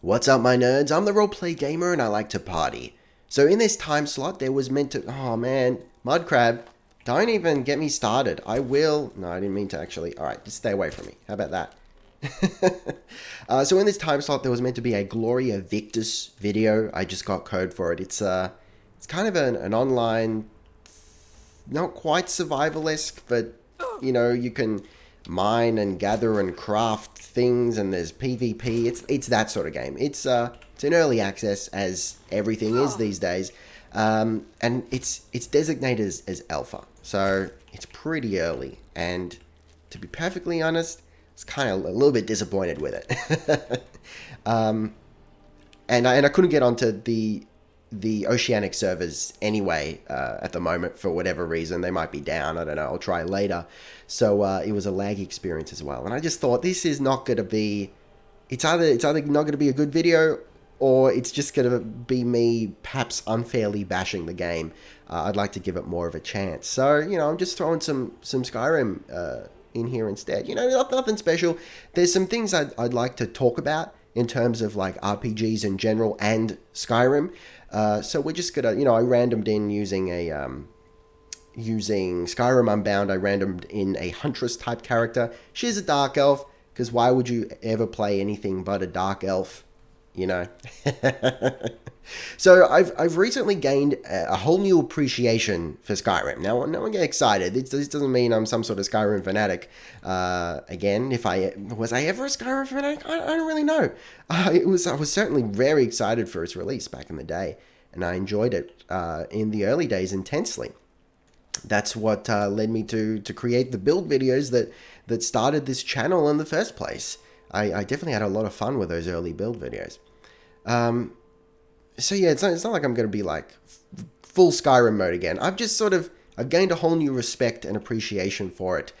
What's up, my nerds? I'm the Roleplay Gamer and I like to party. So in this time slot, there was meant to... Oh man, Mudcrab, don't even get me started. I will... No, I didn't mean to actually. Alright, just stay away from me. How about that? So in this time slot, there was meant to be a Gloria Victus video. I just got code for it. It's kind of an online... Not quite survival-esque, but, you know, you can mine and gather and craft things, and there's PvP. It's that sort of game. It's in early access, as everything is these days, and it's designated as alpha, so it's pretty early. And to be perfectly honest, I was kind of a little bit disappointed with it. And I couldn't get onto the Oceanic servers anyway at the moment for whatever reason. They might be down, I don't know, I'll try later. So it was a lag experience as well, and I just thought this is not going to be, it's either not going to be a good video, or it's just going to be me perhaps unfairly bashing the game. I'd like to give it more of a chance, so you know, I'm just throwing some Skyrim in here instead. You know, nothing special. There's some things I'd like to talk about in terms of like RPGs in general and Skyrim. So we're just gonna, you know, I randomed in using Skyrim Unbound. I randomed in a huntress type character. She's a dark elf, because why would you ever play anything but a dark elf, you know? So I've recently gained a whole new appreciation for Skyrim. Now I get excited. This doesn't mean I'm some sort of Skyrim fanatic. Again, was I ever a Skyrim fanatic? I don't really know. I was certainly very excited for its release back in the day, and I enjoyed it in the early days intensely. That's what led me to create the build videos that started this channel in the first place. I definitely had a lot of fun with those early build videos. So yeah, it's not like I'm going to be like full Skyrim mode again. I've gained a whole new respect and appreciation for it,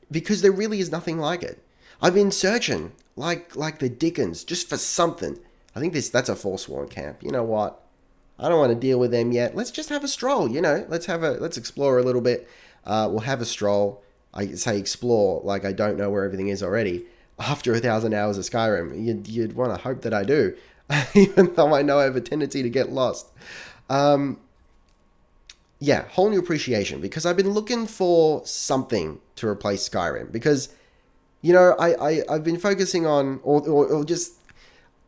because there really is nothing like it. I've been searching like the Dickens just for something. I think that's a Forsworn camp. You know what? I don't want to deal with them yet. Let's just have a stroll. You know, let's explore a little bit. We'll have a stroll. I say explore like I don't know where everything is already. After 1,000 hours of Skyrim, you'd want to hope that I do. Even though I know I have a tendency to get lost. Yeah, whole new appreciation, because I've been looking for something to replace Skyrim, because, you know, I've been focusing on, or just,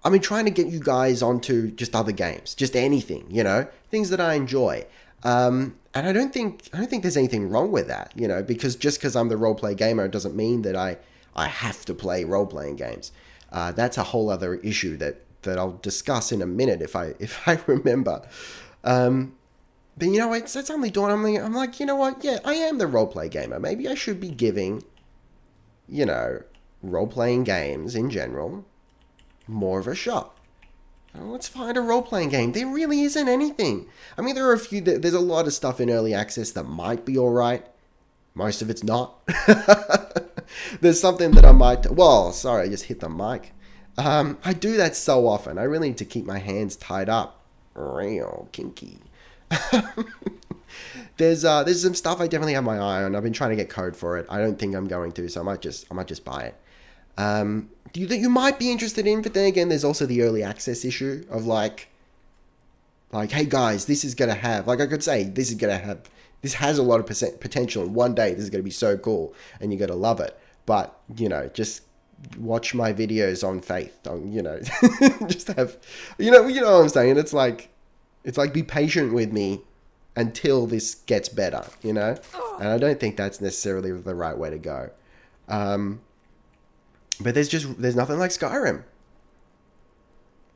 I've been trying to get you guys onto just other games, just anything, you know, things that I enjoy. And I don't think there's anything wrong with that, you know, because just because I'm the roleplay gamer doesn't mean that I have to play role-playing games. That's a whole other issue that I'll discuss in a minute if I remember. But you know, it's only dawn. I'm like, you know what? Yeah, I am the roleplay gamer. Maybe I should be giving, you know, role-playing games in general more of a shot. Let's find a role-playing game. There really isn't anything. I mean, there are a few. There's a lot of stuff in early access that might be all right. Most of it's not. There's something that I might... Well, sorry, I just hit the mic. I do that so often. I really need to keep my hands tied up. Real kinky. There's some stuff I definitely have my eye on. I've been trying to get code for it. I don't think I'm going to, so I might just buy it. You might be interested in, but then again, there's also the early access issue of like, hey guys, this is gonna have, like I could say, this has a lot of potential, and one day this is gonna be so cool, and you're gonna love it. But you know, just watch my videos on faith. You know, just have, you know what I'm saying. It's like be patient with me until this gets better. You know, and I don't think that's necessarily the right way to go. But there's nothing like Skyrim.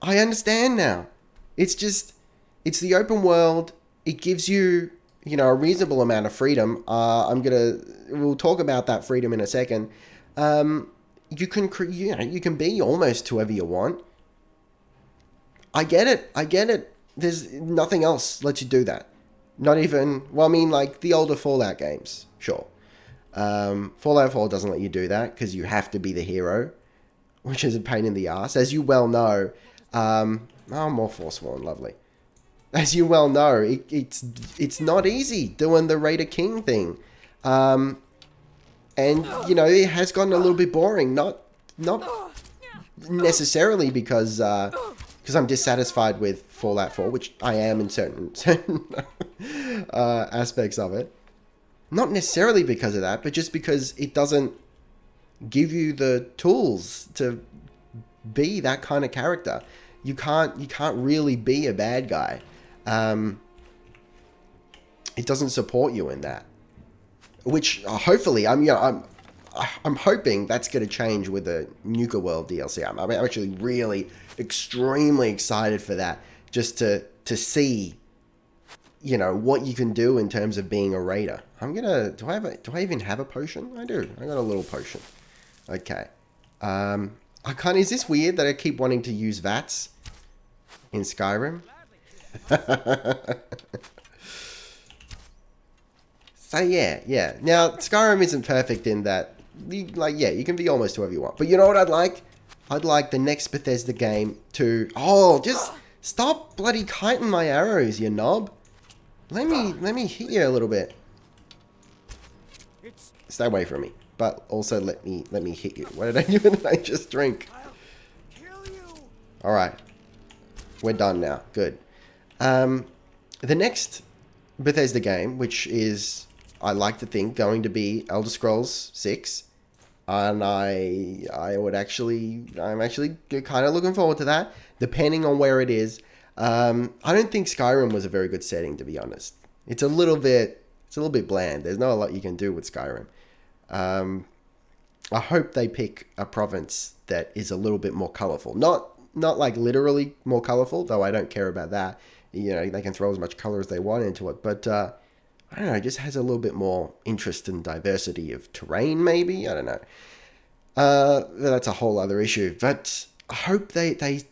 I understand now. It's the open world. It gives you, you know, a reasonable amount of freedom. We'll talk about that freedom in a second. You can be almost whoever you want. I get it. There's nothing else lets you do that. Not even, well, I mean, like the older Fallout games, sure. Fallout 4 doesn't let you do that because you have to be the hero, which is a pain in the ass. As you well know, more Forsworn, lovely. As you well know, it's not easy doing the Raider King thing. And, you know, it has gotten a little bit boring. Not necessarily because I'm dissatisfied with Fallout 4, which I am in certain aspects of it. Not necessarily because of that, but just because it doesn't give you the tools to be that kind of character. You can't really be a bad guy. It doesn't support you in that. Which hopefully, I'm hoping that's going to change with the Nuka World DLC. I'm actually really extremely excited for that, just to see, what you can do in terms of being a raider. Do I even have a potion? I do. I got a little potion. Okay. Is this weird that I keep wanting to use VATS in Skyrim? So yeah. Now, Skyrim isn't perfect in that, you can be almost whoever you want. But you know what I'd like? I'd like the next Bethesda game to... Oh, just stop bloody kiting my arrows, you knob. Let me hit you a little bit. Stay away from me. But also let me hit you. What did I just drink? Alright. We're done now. Good. The next Bethesda game, which is, I like to think, going to be Elder Scrolls 6. And I'm actually kind of looking forward to that, depending on where it is. I don't think Skyrim was a very good setting, to be honest. It's a little bit bland. There's not a lot you can do with Skyrim. I hope they pick a province that is a little bit more colorful. Not like literally more colorful, though I don't care about that. They can throw as much color as they want into it, but I don't know, it just has a little bit more interest and diversity of terrain, maybe? I don't know. That's a whole other issue. But I hope they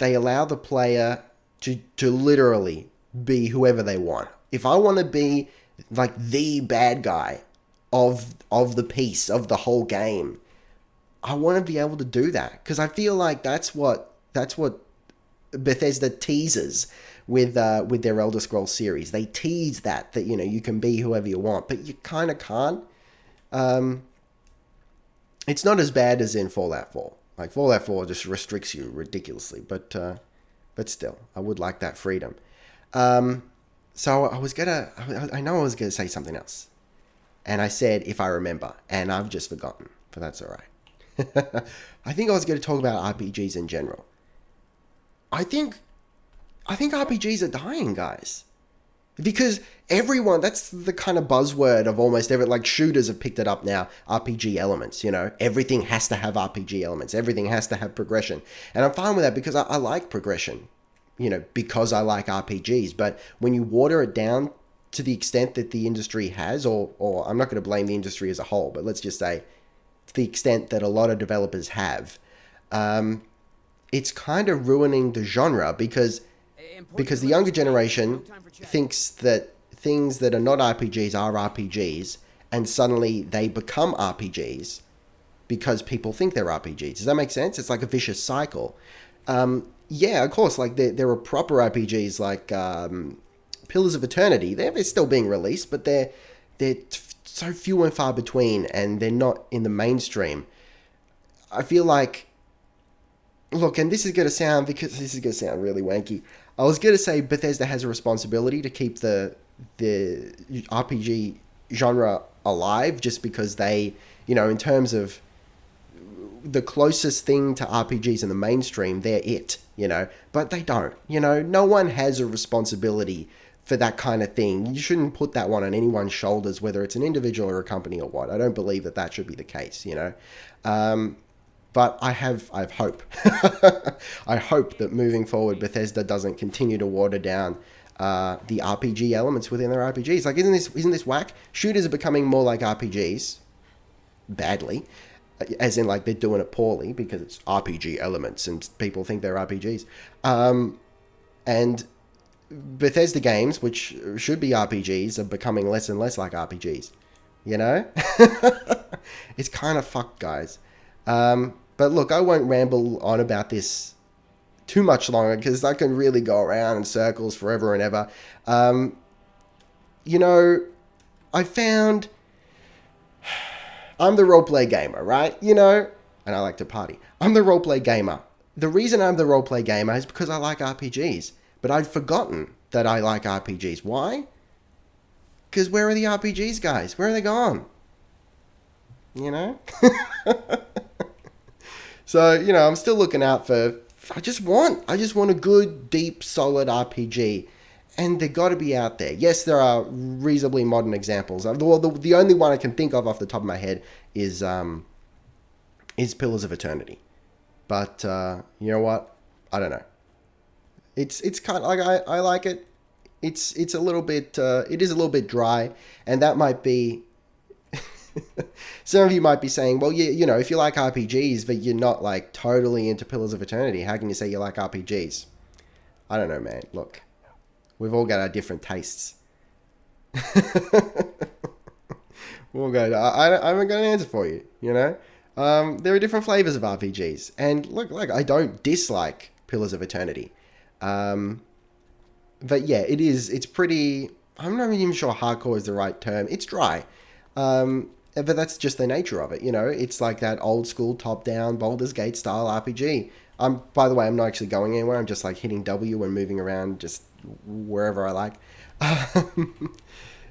allow the player to literally be whoever they want. If I want to be like the bad guy of the piece, of the whole game, I want to be able to do that. Because I feel like that's what Bethesda teases with their Elder Scrolls series. They tease that you can be whoever you want, but you kind of can't. It's not as bad as in Fallout 4. Like Fallout 4 just restricts you ridiculously, but still, I would like that freedom. So I know I was gonna say something else, and I said if I remember, and I've just forgotten, but that's all right. I think I was going to talk about RPGs in general. I think RPGs are dying, guys. Because everyone, that's the kind of buzzword of almost like shooters have picked it up now, RPG elements, Everything has to have RPG elements. Everything has to have progression. And I'm fine with that because I like progression, because I like RPGs. But when you water it down to the extent that the industry has, or I'm not going to blame the industry as a whole, but let's just say to the extent that a lot of developers have, it's kind of ruining the genre because the younger generation thinks that things that are not RPGs are RPGs, and suddenly they become RPGs because people think they're RPGs. Does that make sense? It's like a vicious cycle. Yeah, of course, like there are proper RPGs like Pillars of Eternity. They're still being released, but they're so few and far between, and they're not in the mainstream. I feel like, look, and this is going to sound really wanky. I was going to say Bethesda has a responsibility to keep the RPG genre alive, just because they, in terms of the closest thing to RPGs in the mainstream, they're it, but they don't, no one has a responsibility for that kind of thing. You shouldn't put that one on anyone's shoulders, whether it's an individual or a company or what. I don't believe that should be the case, But I have hope. I hope that moving forward, Bethesda doesn't continue to water down the RPG elements within their RPGs. Like, isn't this whack? Shooters are becoming more like RPGs, badly, as in like they're doing it poorly because it's RPG elements and people think they're RPGs. And Bethesda games, which should be RPGs, are becoming less and less like RPGs. It's kind of fucked, guys. But look, I won't ramble on about this too much longer because I can really go around in circles forever and ever. I found I'm the roleplay gamer, right? and I like to party. I'm the roleplay gamer. The reason I'm the roleplay gamer is because I like RPGs. But I'd forgotten that I like RPGs. Why? Because where are the RPGs, guys? Where are they gone? You know? So, you know, I'm still looking out for... I just want a good, deep, solid RPG. And they've got to be out there. Yes, there are reasonably modern examples. Well, the only one I can think of off the top of my head is Pillars of Eternity. But, you know what? I don't know. It's kind of like, I like it. It's a little bit, it is a little bit dry. And that might be... Some of you might be saying, well, you know, if you like RPGs, but you're not like totally into Pillars of Eternity, how can you say you like RPGs? I don't know, man. Look, we've all got our different tastes. We'll go. I haven't got an answer for you. You know, there are different flavors of RPGs, and look, like I don't dislike Pillars of Eternity, but yeah, it's pretty. I'm not even sure hardcore is the right term. It's dry. But that's just the nature of it, you know. It's like that old school top-down Baldur's Gate style RPG. By the way, I'm not actually going anywhere. I'm just like hitting W and moving around just wherever I like.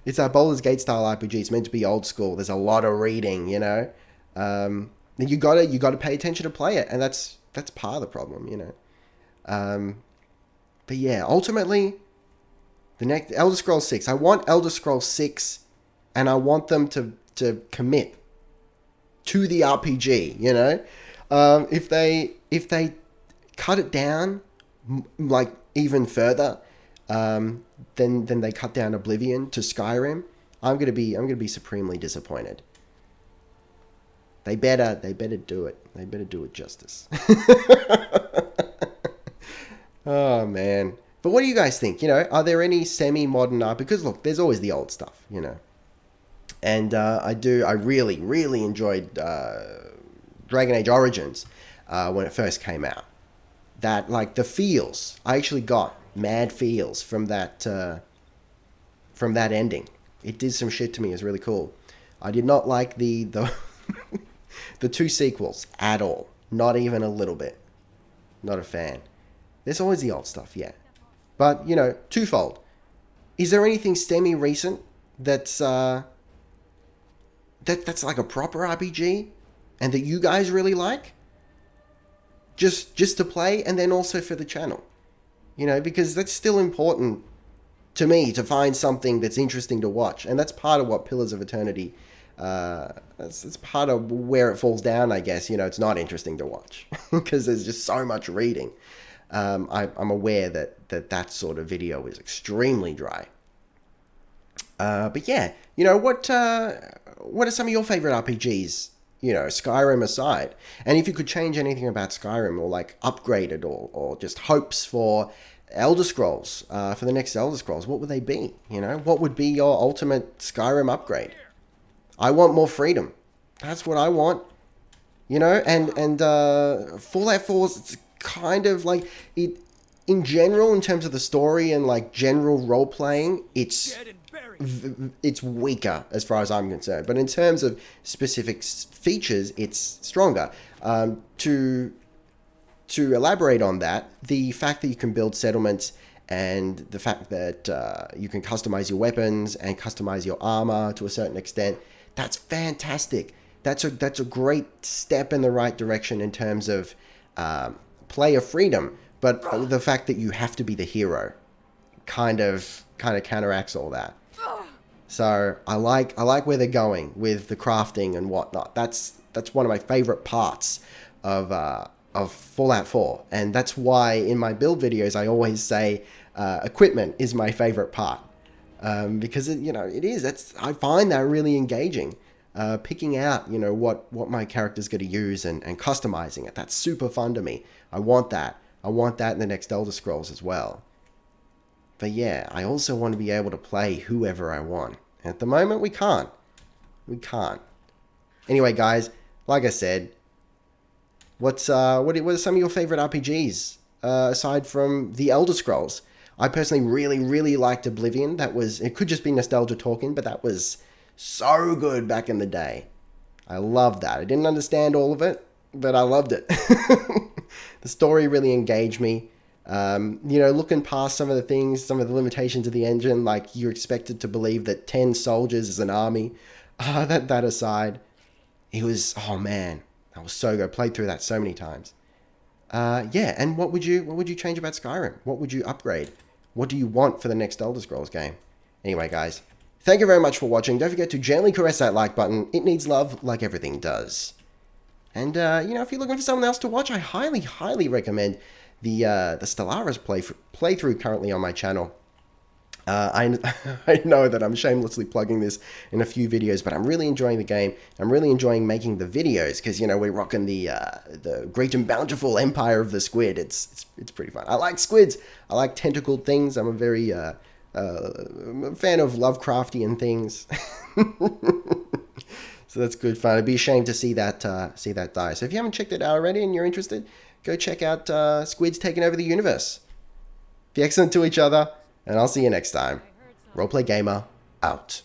It's that Baldur's Gate style RPG. It's meant to be old school. There's a lot of reading, you know. You gotta pay attention to play it, and that's part of the problem, you know. But yeah, ultimately, the next Elder Scrolls 6. I want Elder Scrolls 6, and I want them to commit to the RPG, you know. If they cut it down like even further, then they cut down Oblivion to Skyrim, I'm gonna be supremely disappointed. They better do it. They better do it justice. Oh man. But what do you guys think? You know, are there any semi-modern art? Because look, there's always the old stuff, you know. And I really, really enjoyed Dragon Age Origins when it first came out. That, like, the feels, I actually got mad feels from that ending. It did some shit to me. It was really cool. I did not like the the two sequels at all. Not even a little bit. Not a fan. There's always the old stuff, yeah. But, you know, twofold. Is there anything semi-recent that's like a proper RPG and that you guys really like? Just to play, and then also for the channel. You know, because that's still important to me to find something that's interesting to watch. And that's part of what Pillars of Eternity, that's part of where it falls down, I guess. You know, it's not interesting to watch because there's just so much reading. I'm aware that sort of video is extremely dry. But yeah, you know, what are some of your favorite RPGs, you know, Skyrim aside? And if you could change anything about Skyrim, or like upgrade it, or just hopes for Elder Scrolls, for the next Elder Scrolls, what would they be? You know, what would be your ultimate Skyrim upgrade? I want more freedom. That's what I want. You know, and Fallout 4 is kind of like it in general, in terms of the story and like general role playing, it's weaker as far as I'm concerned. But in terms of specific features, it's stronger. To elaborate on that, the fact that you can build settlements, and the fact that you can customize your weapons and customize your armor to a certain extent, that's fantastic. That's a great step in the right direction in terms of player freedom. But the fact that you have to be the hero kind of counteracts all that. So I like where they're going with the crafting and whatnot. That's one of my favorite parts of Fallout 4, and that's why in my build videos I always say equipment is my favorite part, because it is. I find that really engaging. Picking out what my character's going to use and customizing it. That's super fun to me. I want that in the next Elder Scrolls as well. But yeah, I also want to be able to play whoever I want. At the moment, we can't. Anyway, guys, like I said, what are some of your favorite RPGs aside from the Elder Scrolls? I personally really, really liked Oblivion. It could just be nostalgia talking, but that was so good back in the day. I loved that. I didn't understand all of it, but I loved it. The story really engaged me. You know, looking past some of the things, some of the limitations of the engine, like you're expected to believe that 10 soldiers is an army. That aside, it was, oh man, that was so good. Played through that so many times. Yeah, and what would you change about Skyrim? What would you upgrade? What do you want for the next Elder Scrolls game? Anyway, guys, thank you very much for watching. Don't forget to gently caress that like button. It needs love like everything does. And, you know, if you're looking for someone else to watch, I highly, highly recommend the Stellaris playthrough currently on my channel. I know that I'm shamelessly plugging this in a few videos, but I'm really enjoying the game. I'm really enjoying making the videos because, you know, we're rocking the great and bountiful empire of the squid. It's pretty fun. I like squids. I like tentacled things. I'm a very fan of Lovecraftian things. So that's good fun. I'd be ashamed to see that die. So if you haven't checked it out already and you're interested, go check out Squids Taking Over the Universe. Be excellent to each other, and I'll see you next time. Roleplay Gamer, out.